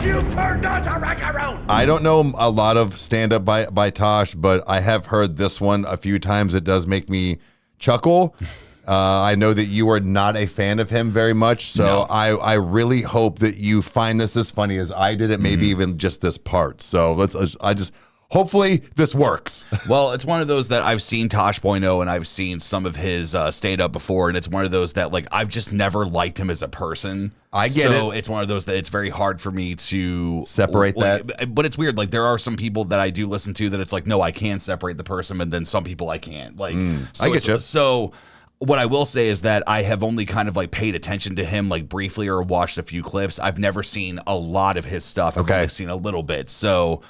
You've turned on to Rykerroad. I don't know a lot of stand-up by Tosh, but I have heard this one a few times. It does make me chuckle. I know that you are not a fan of him very much, so No. I really hope that you find this as funny as I did it, maybe even just this part. So hopefully this works. Well, it's one of those that I've seen tosh.o and I've seen some of his stand-up before, and it's one of those that, like, I've just never liked him as a person. I get so it. It's one of those that it's very hard for me to Separate that. But it's weird. Like, there are some people that I do listen to that it's like, no, I can separate the person, and then some people I can't. Like, I get you. So what I will say is that I have only kind of like paid attention to him like briefly or watched a few clips. I've never seen a lot of his stuff. I've only seen a little bit. So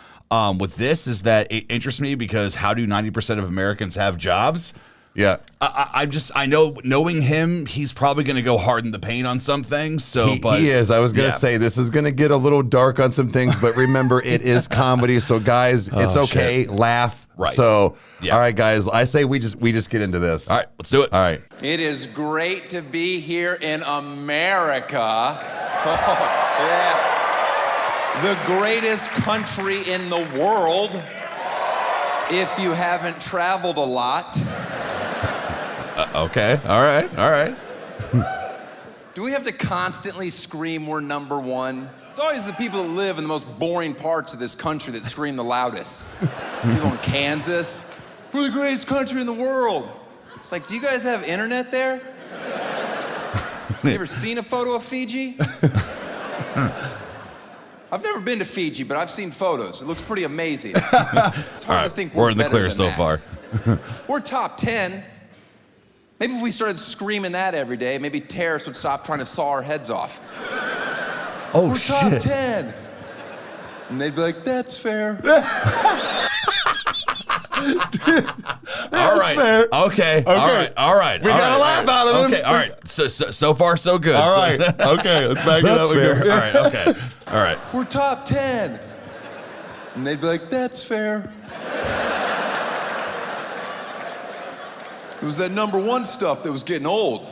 with this is that it interests me because how do 90% of Americans have jobs? Yeah. I know knowing him, he's probably going to go hard in the paint on some things. So He is. I was going to say this is going to get a little dark on some things, but remember it is comedy. So guys, it's okay. Shit. Laugh. Right. So, all right, guys, I say we just get into this. All right, let's do it. All right. It is great to be here in America. Oh, yeah. The greatest country in the world, if you haven't traveled a lot. Okay. All right. Do we have to constantly scream we're number one? It's always the people that live in the most boring parts of this country that scream the loudest. People in Kansas, we're the greatest country in the world. It's like, do you guys have internet there? You ever seen a photo of Fiji? I've never been to Fiji, but I've seen photos. It looks pretty amazing. It's hard to think we're in the better clear than so that. far. We're top 10. Maybe if we started screaming that every day, maybe terrorists would stop trying to saw our heads off. Oh, We're shit. top 10. And they'd be like, that's fair. All right. fair. Okay. All right. We got a laugh out of him. Okay. All right. So far so good. All right. Okay. Let's back it up. Fair. All right. Okay. All right. We're top 10. And they'd be like, that's fair. It was that number one stuff that was getting old.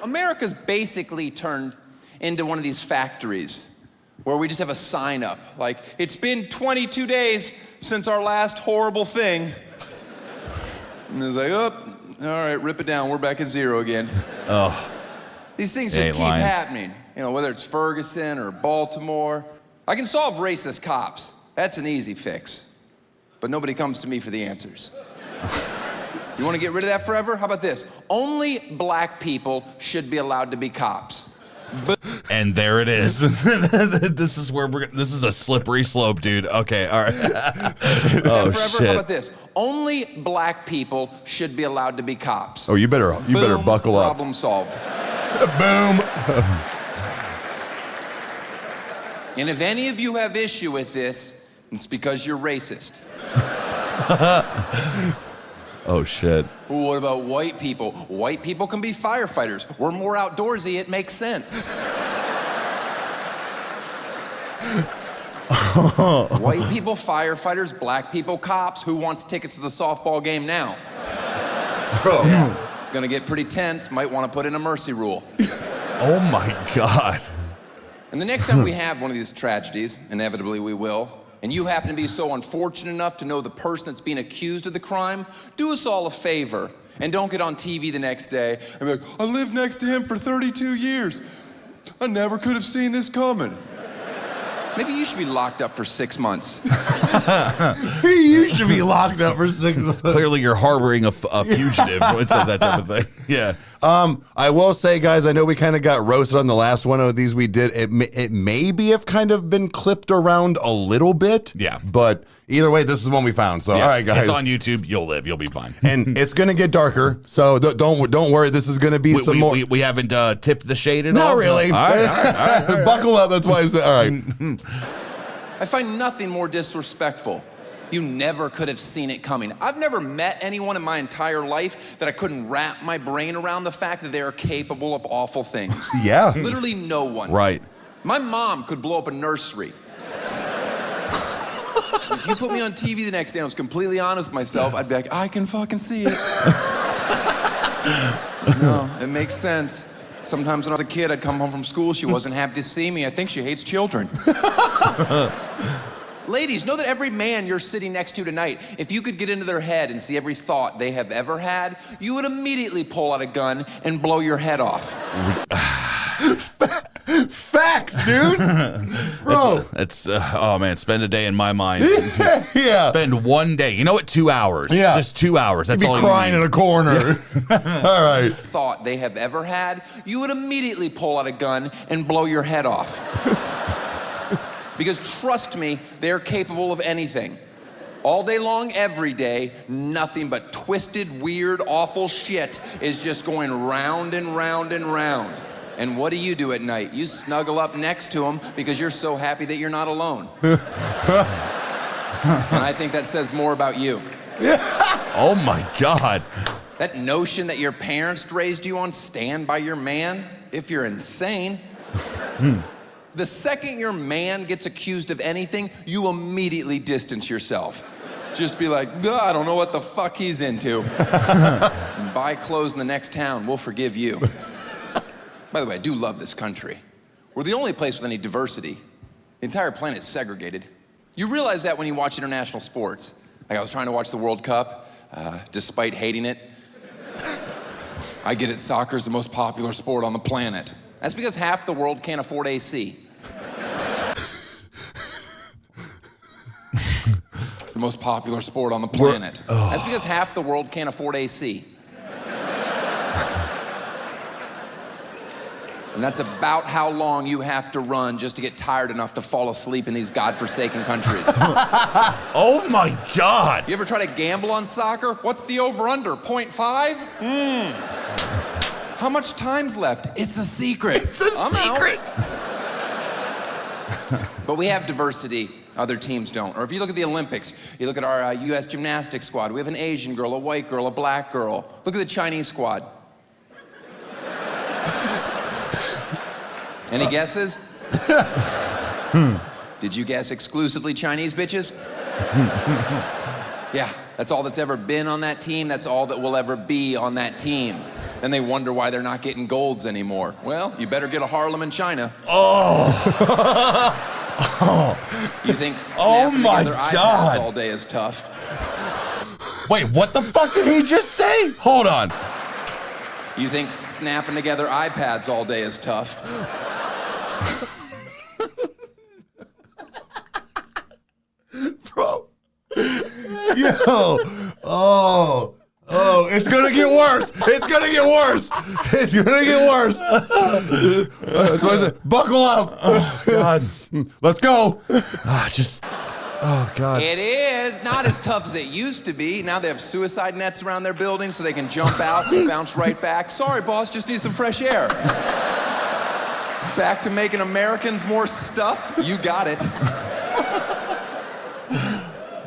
America's basically turned into one of these factories where we just have a sign up, like, it's been 22 days since our last horrible thing. And it's like, oh, all right, rip it down, we're back at zero again. Oh. These things just Ain't keep lying. happening, you know, whether it's Ferguson or Baltimore. I can solve racist cops. That's an easy fix. But nobody comes to me for the answers. You want to get rid of that forever? How about this? Only black people should be allowed to be cops. And there it is. This is where this is a slippery slope, dude. Okay, all right. Oh, forever? shit. How about this? Only black people should be allowed to be cops. Oh, you better buckle up. Problem solved. Boom. And if any of you have issue with this, it's because you're racist. Oh, shit. Well, what about white people? White people can be firefighters. We're more outdoorsy, it makes sense. White people, firefighters, black people, cops. Who wants tickets to the softball game now? Yeah, it's gonna get pretty tense. Might wanna put in a mercy rule. Oh, my God. And the next time we have one of these tragedies, inevitably we will, and you happen to be so unfortunate enough to know the person that's being accused of the crime, do us all a favor and don't get on TV the next day and be like, I lived next to him for 32 years. I never could have seen this coming. Maybe you should be locked up for 6 months. You should be locked up for 6 months. Clearly, you're harboring a fugitive. It's that type of thing. Yeah. I will say, guys, I know we kind of got roasted on the last one of these we did. It maybe have kind of been clipped around a little bit. Yeah. But either way, this is one we found. So, all right, guys. It's on YouTube. You'll live. You'll be fine. And it's going to get darker. So don't worry. This is going to be some more. We haven't tipped the shade at all? Not really. All right. Buckle up. That's why I said, all right. I find nothing more disrespectful. You never could have seen it coming. I've never met anyone in my entire life that I couldn't wrap my brain around the fact that they are capable of awful things. Yeah. Literally no one. Right. My mom could blow up a nursery. If you put me on TV the next day and I was completely honest with myself, I'd be like, I can fucking see it. No, it makes sense. Sometimes when I was a kid, I'd come home from school. She wasn't happy to see me. I think she hates children. Ladies, know that every man you're sitting next to tonight, if you could get into their head and see every thought they have ever had, you would immediately pull out a gun and blow your head off. Facts, dude. Bro. It's oh man, spend a day in my mind. Yeah. Spend one day. You know what? 2 hours. Yeah. Just 2 hours. That's You'd all be you crying need. in a corner. All right. Thought they have ever had, you would immediately pull out a gun and blow your head off. Because trust me, they're capable of anything. All day long, every day, nothing but twisted, weird, awful shit is just going round and round and round. And what do you do at night? You snuggle up next to them because you're so happy that you're not alone. And I think that says more about you. Oh my God. That notion that your parents raised you on, stand by your man, if you're insane. The second your man gets accused of anything, you immediately distance yourself. Just be like, I don't know what the fuck he's into. Buy clothes in the next town, we'll forgive you. By the way, I do love this country. We're the only place with any diversity. The entire planet's segregated. You realize that when you watch international sports. Like I was trying to watch the World Cup, despite hating it. I get it, soccer's the most popular sport on the planet. That's because half the world can't afford AC. The most popular sport on the planet. That's because half the world can't afford AC. And that's about how long you have to run just to get tired enough to fall asleep in these godforsaken countries. Oh my God. You ever try to gamble on soccer? What's the over-under, 0.5? How much time's left? It's a secret. It's a secret. But we have diversity, other teams don't. Or if you look at the Olympics, you look at our US gymnastics squad. We have an Asian girl, a white girl, a black girl. Look at the Chinese squad. Any guesses? Did you guess exclusively Chinese bitches? Yeah, that's all that's ever been on that team. That's all that will ever be on that team. Then they wonder why they're not getting golds anymore. Well, you better get a Harlem in China. You think snapping together iPads all day is tough? Wait, what the fuck did he just say? Hold on. You think snapping together iPads all day is tough? Bro. Yo. Oh, it's gonna get worse. It's gonna get worse. It's gonna get worse. That's what I said. Buckle up. Oh God. Let's go. Oh God. It is not as tough as it used to be. Now they have suicide nets around their building so they can jump out, bounce right back. Sorry, boss, just need some fresh air. Back to making Americans more stuff? You got it.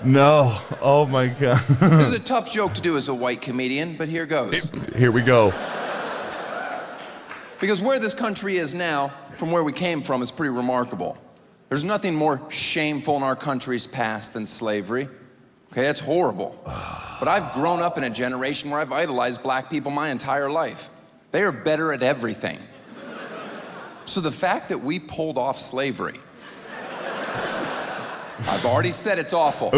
No. Oh my God. This is a tough joke to do as a white comedian, but here goes. Here we go. Because where this country is now, from where we came from, is pretty remarkable. There's nothing more shameful in our country's past than slavery. Okay, that's horrible. But I've grown up in a generation where I've idolized black people my entire life. They are better at everything. So the fact that we pulled off slavery, I've already said it's awful.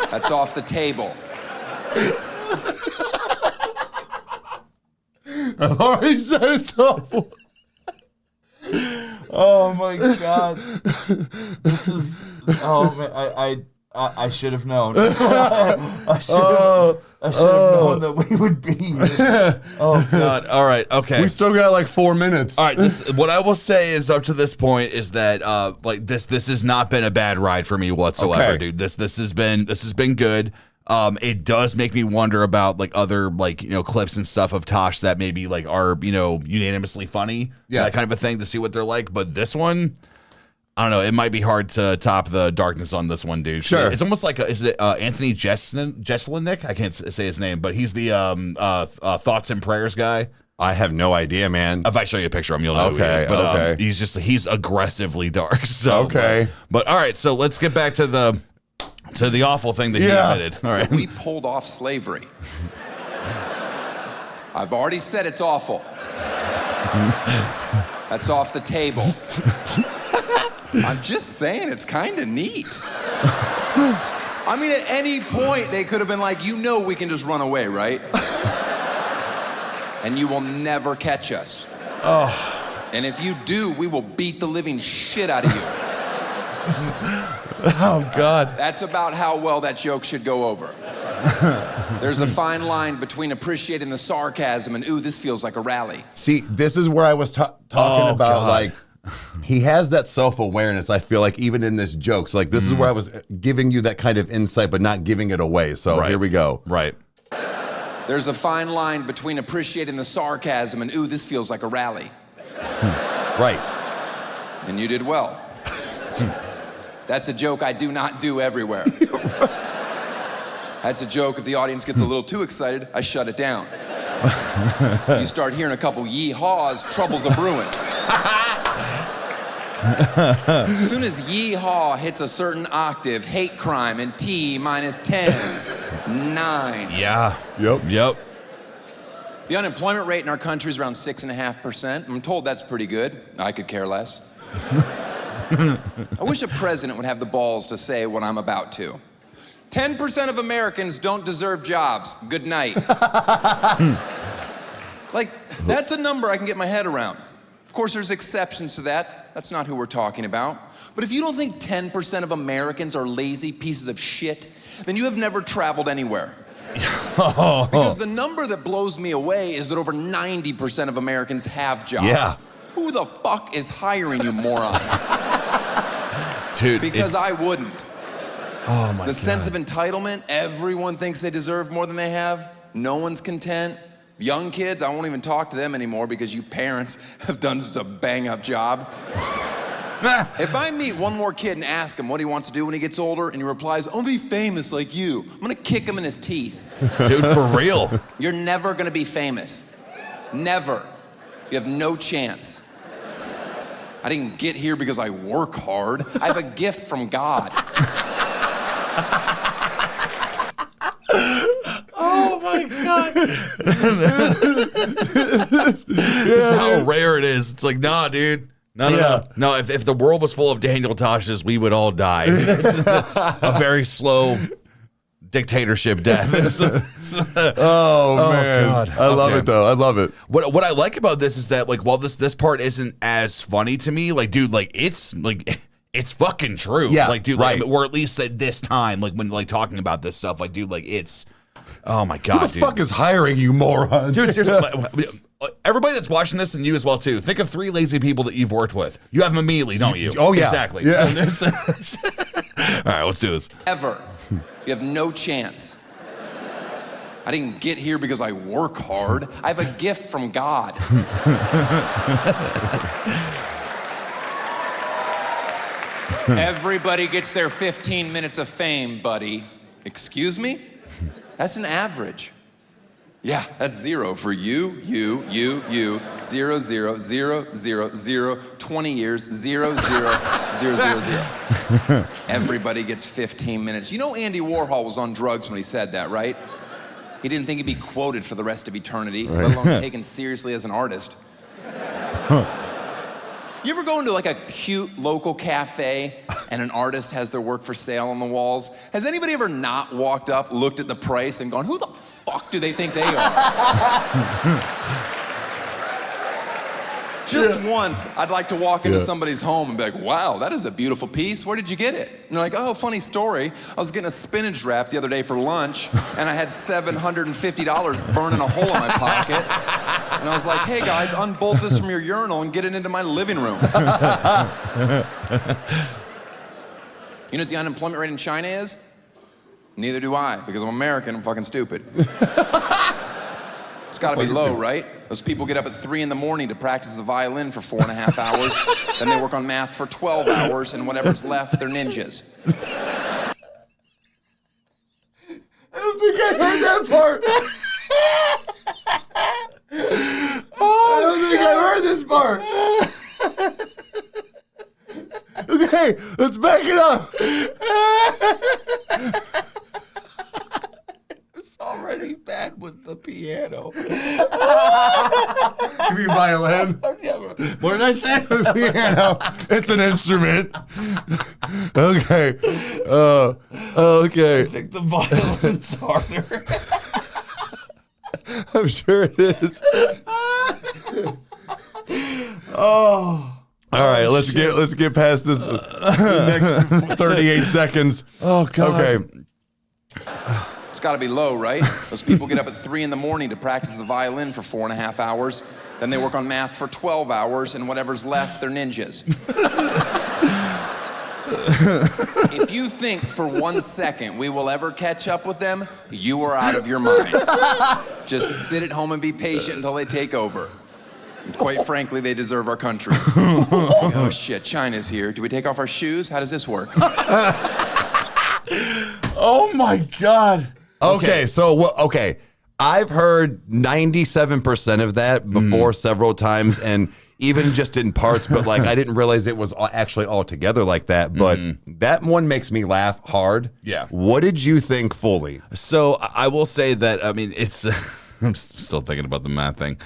That's off the table. I've already said it's awful. Oh my God. This is. Oh man, I should have known. I should have known that we would be here. Oh God. All right. Okay. We still got like 4 minutes. All right. What I will say is up to this point is that this has not been a bad ride for me whatsoever, Okay. dude. This has been good. It does make me wonder about like other clips and stuff of Tosh that maybe like are unanimously funny, that kind of a thing, to see what they're like. But this one, I don't know. It might be hard to top the darkness on this one, dude. Sure. It's almost like is it Anthony Jeselnik? I can't say his name, but he's the Thoughts and Prayers guy. I have no idea, man. If I show you a picture of him, you'll know who he is. But he's aggressively dark. So Okay. But all right, so let's get back to the awful thing that he admitted. All right. We pulled off slavery. I've already said it's awful. That's off the table. I'm just saying, it's kind of neat. I mean, at any point, they could have been like, you know we can just run away, right? And you will never catch us. Oh. And if you do, we will beat the living shit out of you. Oh, God. That's about how well that joke should go over. There's a fine line between appreciating the sarcasm and, ooh, this feels like a rally. See, this is where I was talking about, God. like, he has that self-awareness, I feel like, even in this jokes. Like, this is where I was giving you that kind of insight, but not giving it away. So here we go. Right. There's a fine line between appreciating the sarcasm and, ooh, this feels like a rally. Right. And you did well. That's a joke I do not do everywhere. That's a joke if the audience gets a little too excited, I shut it down. You start hearing a couple yee-haws, trouble's a brewing. As soon as yee-haw hits a certain octave, hate crime and T minus 10, 9. Yeah. Yep. The unemployment rate in our country is around 6.5%. I'm told that's pretty good. I could care less. I wish a president would have the balls to say what I'm about to. 10% of Americans don't deserve jobs. Good night. Like, that's a number I can get my head around. Of course, there's exceptions to that. That's not who we're talking about. But if you don't think 10% of Americans are lazy pieces of shit, then you have never traveled anywhere. Because the number that blows me away is that over 90% of Americans have jobs. Yeah. Who the fuck is hiring you morons? Dude, Because I wouldn't. Oh, my God. The sense of entitlement, everyone thinks they deserve more than they have. No one's content. Young kids, I won't even talk to them anymore because you parents have done such a bang-up job. If I meet one more kid and ask him what he wants to do when he gets older, and he replies, I'll be famous like you, I'm gonna kick him in his teeth. Dude, for real. You're never gonna be famous. Never. You have no chance. I didn't get here because I work hard. I have a gift from God. Oh, my God. Just how rare it is. It's like, nah, dude. No. If the world was full of Daniel Tosches, we would all die. A very slow dictatorship death. Oh, man. God. I love it, though. I love it. What I like about this is that, like, while this part isn't as funny to me, like, dude, like, it's fucking true. Yeah, like, dude, right. like, or at least at this time, like, when, like, talking about this stuff, like, dude, like, it's, oh my God, Who the fuck is hiring you, morons? dude, seriously, everybody that's watching this, and you as well too, think of 3 lazy people that you've worked with. You have them immediately, don't you? Oh, yeah. Exactly. Yeah. So all right, let's do this. Ever. You have no chance. I didn't get here because I work hard. I have a gift from God. Everybody gets their 15 minutes of fame, buddy. Excuse me? That's an average. Yeah, that's 0 for you, 0, 0, 0, 0, 0, 0, 20 years, 0, 0, 0, 0, 0. Everybody gets 15 minutes. You know Andy Warhol was on drugs when he said that, right? He didn't think he'd be quoted for the rest of eternity, let alone taken seriously as an artist. You ever go into like a cute local cafe and an artist has their work for sale on the walls? Has anybody ever not walked up, looked at the price, and gone, who the fuck do they think they are? Just once, I'd like to walk into somebody's home and be like, wow, that is a beautiful piece. Where did you get it? And they're like, oh, funny story. I was getting a spinach wrap the other day for lunch, and I had $750 burning a hole in my pocket. And I was like, hey guys, unbolt this from your urinal and get it into my living room. You know what the unemployment rate in China is? Neither do I, because I'm American, I'm fucking stupid. It's gotta be low, right? Those people get up at 3 in the morning to practice the violin for 4.5 hours, then they work on math for 12 hours, and whatever's left, they're ninjas. I don't think I heard that part. I don't think I heard this part. Okay, let's back it up. It's already bad with the piano. violin. What did I say? Piano. It's an instrument. Okay. Okay. I think the violin's harder. I'm sure it is. Oh. All right, let's get past this next 38 seconds. Oh God. Okay. It's got to be low, right? Those people get up at 3 in the morning to practice the violin for 4.5 hours. Then they work on math for 12 hours, and whatever's left, they're ninjas. If you think for 1 second we will ever catch up with them, you are out of your mind. Just sit at home and be patient until they take over. And quite frankly, they deserve our country. Oh shit, China's here. Do we take off our shoes? How does this work? Oh my God. Okay, so I've heard 97% of that before several times, and even just in parts, but like I didn't realize it was actually all together like that. But that one makes me laugh hard. Yeah. What did you think fully? So I will say that, I mean, it's, I'm still thinking about the math thing.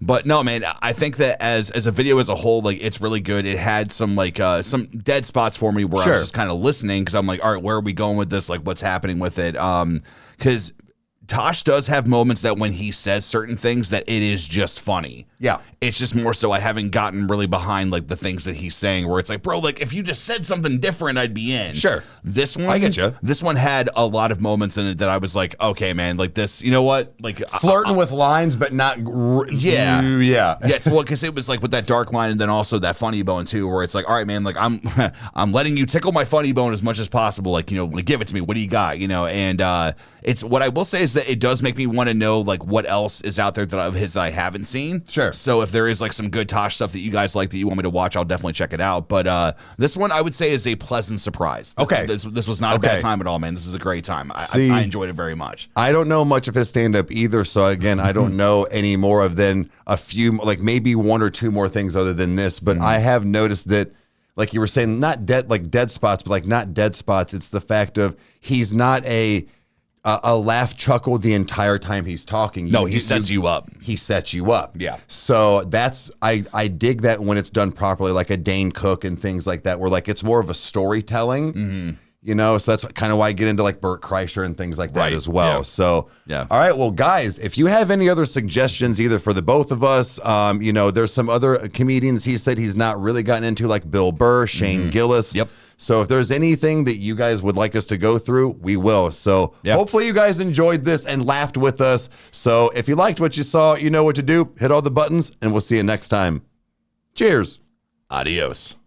But no, man, I think that as a video as a whole, like it's really good. It had some some dead spots for me where I was just kind of listening because I'm like, all right, where are we going with this? Like, what's happening with it? Because Tosh does have moments that when he says certain things that it is just funny. Yeah. It's just more so I haven't gotten really behind like the things that he's saying where it's like, bro, like if you just said something different, I'd be in. Sure. This one, I get you. This one had a lot of moments in it that I was like, okay, man, like this, you know what? Like Flirting with lines, but not. Yeah. Yeah. Yeah. It's well, because it was like with that dark line and then also that funny bone too, where it's like, all right, man, like I'm letting you tickle my funny bone as much as possible. Like, you know, like, give it to me. What do you got? You know, and it's what I will say is that it does make me want to know like what else is out there that of his that I haven't seen. Sure. So if there is like some good Tosh stuff that you guys like that you want me to watch, I'll definitely check it out. But this one I would say is a pleasant surprise. This was not a bad time at all, man. This was a great time. I enjoyed it very much. I don't know much of his stand-up either, so again, I don't know any more of than a few, like maybe one or two more things other than this. But I have noticed that, like you were saying, not dead spots, but like not dead spots. It's the fact of he's not a laugh chuckle the entire time he's talking. No, he sets you up. He sets you up. Yeah. So that's I dig that when it's done properly, like a Dane Cook and things like that, where like it's more of a storytelling. You know, so that's kind of why I get into like Bert Kreischer and things like that as well. Yeah. So, yeah. All right, well, guys, if you have any other suggestions, either for the both of us, you know, there's some other comedians he said he's not really gotten into, like Bill Burr, Shane Gillis. Yep. So if there's anything that you guys would like us to go through, we will. So hopefully you guys enjoyed this and laughed with us. So if you liked what you saw, you know what to do. Hit all the buttons, and we'll see you next time. Cheers. Adios.